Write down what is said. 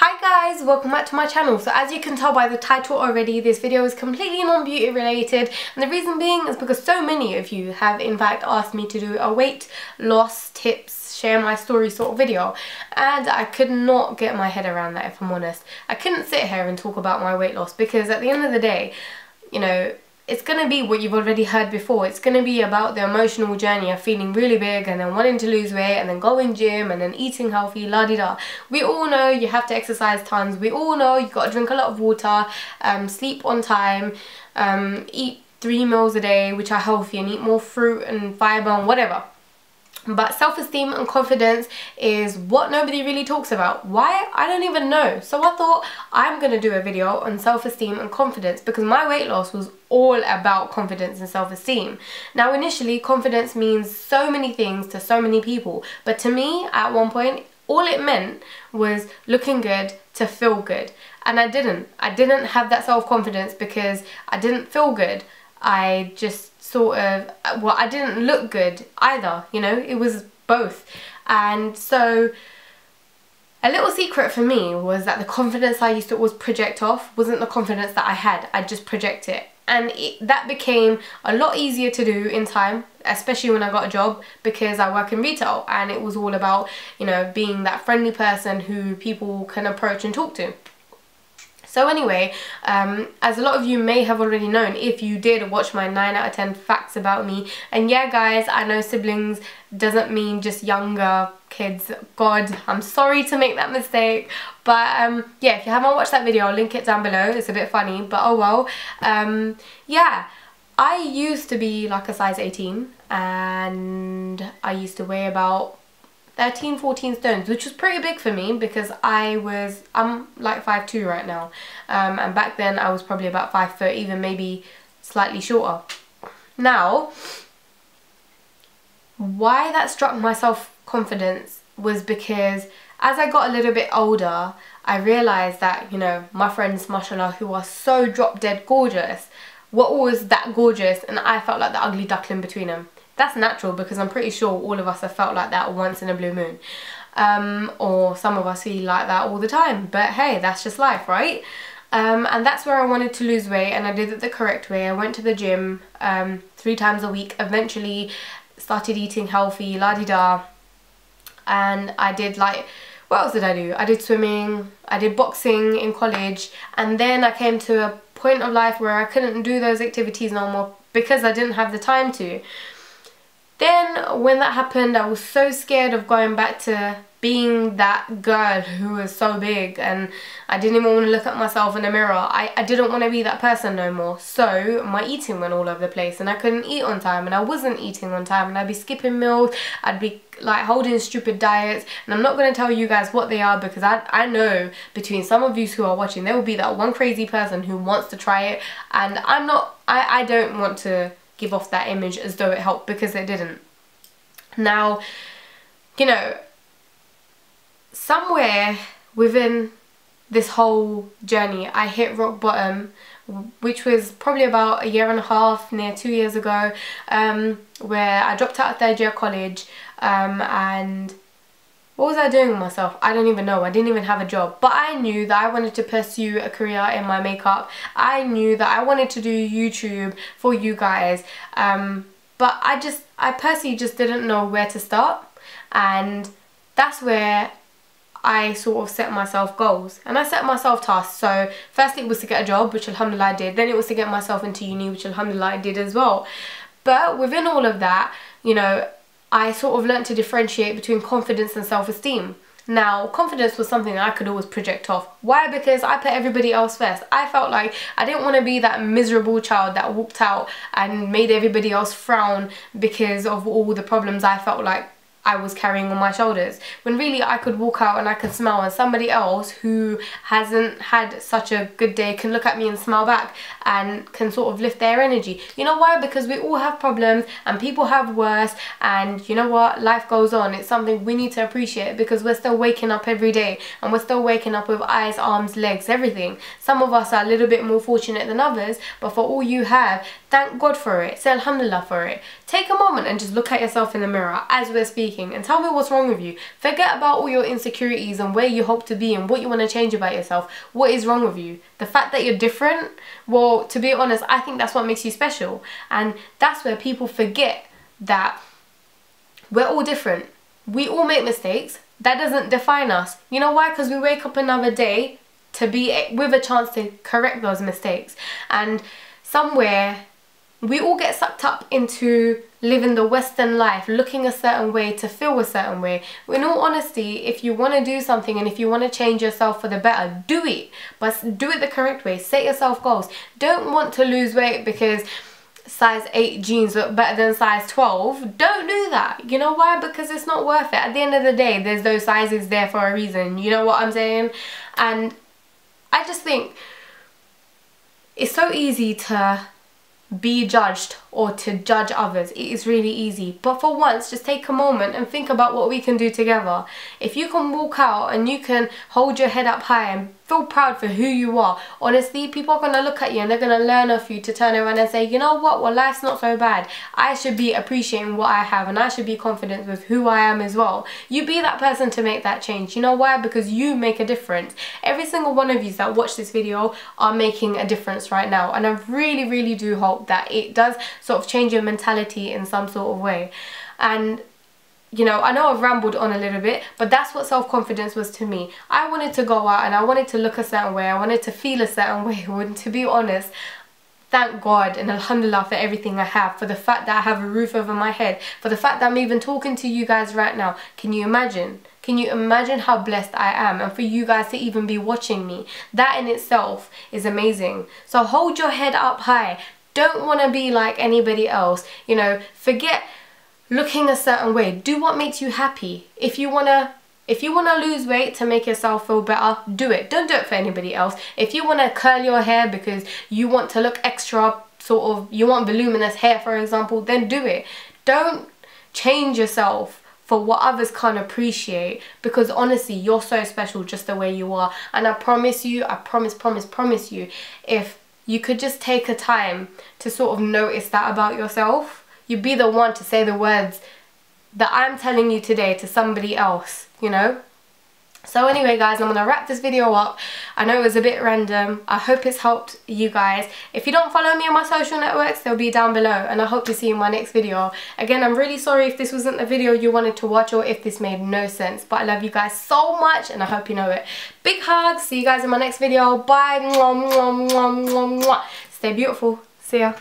Hi guys, welcome back to my channel. So as you can tell by the title already, this video is completely non-beauty related, and the reason being is because so many of you have in fact asked me to do a weight loss tips, share my story sort of video, and I could not get my head around that, if I'm honest. I couldn't sit here and talk about my weight loss because at the end of the day, you know, it's going to be what you've already heard before. It's going to be about the emotional journey of feeling really big and then wanting to lose weight and then going gym and then eating healthy, la-di-da. We all know you have to exercise tons. We all know you've got to drink a lot of water, sleep on time, eat 3 meals a day which are healthy, and eat more fruit and fibre and whatever. But self-esteem and confidence is what nobody really talks about. Why? I don't even know. So I thought I'm going to do a video on self-esteem and confidence because my weight loss was all about confidence and self-esteem. Now initially, confidence means so many things to so many people. But to me, at one point, all it meant was looking good to feel good. And I didn't have that self-confidence because I didn't feel good. I just sort of, well, I didn't look good either, you know, it was both. And so a little secret for me was that the confidence I used to always project off wasn't the confidence that I had. I'd just project it. And that became a lot easier to do in time, especially when I got a job, because I work in retail and it was all about, you know, being that friendly person who people can approach and talk to. So anyway, as a lot of you may have already known if you did watch my 9 out of 10 facts about me, and yeah guys, I know siblings doesn't mean just younger kids, god, I'm sorry to make that mistake, but yeah, if you haven't watched that video, I'll link it down below. It's a bit funny, but oh well. Yeah, I used to be like a size 18 and I used to weigh about 13-14 stones, which was pretty big for me because I'm like 5'2" right now, and back then I was probably about 5 foot, even maybe slightly shorter. Now, why that struck my self-confidence was because as I got a little bit older, I realised that, you know, my friends, mashallah, who are so drop dead gorgeous, were always that gorgeous, and I felt like the ugly duckling between them. That's natural because I'm pretty sure all of us have felt like that once in a blue moon. Or some of us feel like that all the time. But hey, that's just life, right? And that's where I wanted to lose weight, and I did it the correct way. I went to the gym 3 times a week, eventually started eating healthy, la-di-da. And I did like, what else did I do? I did swimming, I did boxing in college, and then I came to a point of life where I couldn't do those activities no more because I didn't have the time to. Then when that happened, I was so scared of going back to being that girl who was so big, and I didn't even want to look at myself in the mirror. I didn't want to be that person no more. So my eating went all over the place and I couldn't eat on time, and I wasn't eating on time, and I'd be skipping meals, I'd be like holding stupid diets, and I'm not going to tell you guys what they are because I know between some of you who are watching there will be that one crazy person who wants to try it, and I don't want to give off that image as though it helped because it didn't. Now, you know, somewhere within this whole journey I hit rock bottom, which was probably about 1.5 years, near 2 years ago, where I dropped out of 3rd year college, and what was I doing with myself? I don't even know. I didn't even have a job. But I knew that I wanted to pursue a career in my makeup. I knew that I wanted to do YouTube for you guys. But I personally just didn't know where to start. And that's where I sort of set myself goals. And I set myself tasks. So firstly it was to get a job, which alhamdulillah I did. Then it was to get myself into uni, which alhamdulillah I did as well. But within all of that, you know, I sort of learned to differentiate between confidence and self-esteem. Now, confidence was something I could always project off. Why? Because I put everybody else first. I felt like I didn't want to be that miserable child that walked out and made everybody else frown because of all the problems I felt like I was carrying on my shoulders, when really I could walk out and I could smile, and somebody else who hasn't had such a good day can look at me and smile back and can sort of lift their energy. You know why? Because we all have problems and people have worse, and you know what, life goes on. It's something we need to appreciate because we're still waking up every day, and we're still waking up with eyes, arms, legs, everything. Some of us are a little bit more fortunate than others, but for all you have, thank God for it. Say alhamdulillah for it. Take a moment and just look at yourself in the mirror as we're speaking speaking and tell me what's wrong with you. Forget about all your insecurities and where you hope to be and what you want to change about yourself. What is wrong with you? The fact that you're different, well, to be honest, I think that's what makes you special. And that's where people forget that we're all different. We all make mistakes. That doesn't define us. You know why? Because we wake up another day to be with a chance to correct those mistakes. And somewhere we all get sucked up into living the Western life, looking a certain way to feel a certain way. In all honesty, if you want to do something and if you want to change yourself for the better, do it. But do it the correct way. Set yourself goals. Don't want to lose weight because size 8 jeans look better than size 12. Don't do that. You know why? Because it's not worth it. At the end of the day, there's those sizes there for a reason. You know what I'm saying? And I just think it's so easy to be judged or to judge others. It is really easy. But for once, just take a moment and think about what we can do together. If you can walk out and you can hold your head up high and feel proud for who you are, honestly, people are going to look at you and they're going to learn off you to turn around and say, you know what, well, life's not so bad. I should be appreciating what I have and I should be confident with who I am as well. You be that person to make that change. You know why? Because you make a difference. Every single one of you that watch this video are making a difference right now, and I really, really do hope that it does sort of change your mentality in some sort of way. And you know, I know I've rambled on a little bit, but that's what self-confidence was to me. I wanted to go out and I wanted to look a certain way. I wanted to feel a certain way. And to be honest, thank God and alhamdulillah for everything I have, for the fact that I have a roof over my head, for the fact that I'm even talking to you guys right now. Can you imagine? Can you imagine how blessed I am? And for you guys to even be watching me, that in itself is amazing. So hold your head up high. Don't want to be like anybody else. You know, forget looking a certain way. Do what makes you happy. If you wanna lose weight to make yourself feel better, do it. Don't do it for anybody else. If you wanna curl your hair because you want to look extra, sort of, you want voluminous hair, for example, then do it. Don't change yourself for what others can't appreciate, because honestly, you're so special just the way you are. And I promise you, I promise you, if you could just take a time to sort of notice that about yourself, you'd be the one to say the words that I'm telling you today to somebody else, you know? So anyway guys, I'm gonna wrap this video up. I know it was a bit random. I hope it's helped you guys. If you don't follow me on my social networks, they'll be down below, and I hope to see you in my next video. Again, I'm really sorry if this wasn't the video you wanted to watch or if this made no sense, but I love you guys so much and I hope you know it. Big hugs. See you guys in my next video. Bye. Mwah, mwah, mwah, mwah, mwah. Stay beautiful. See ya.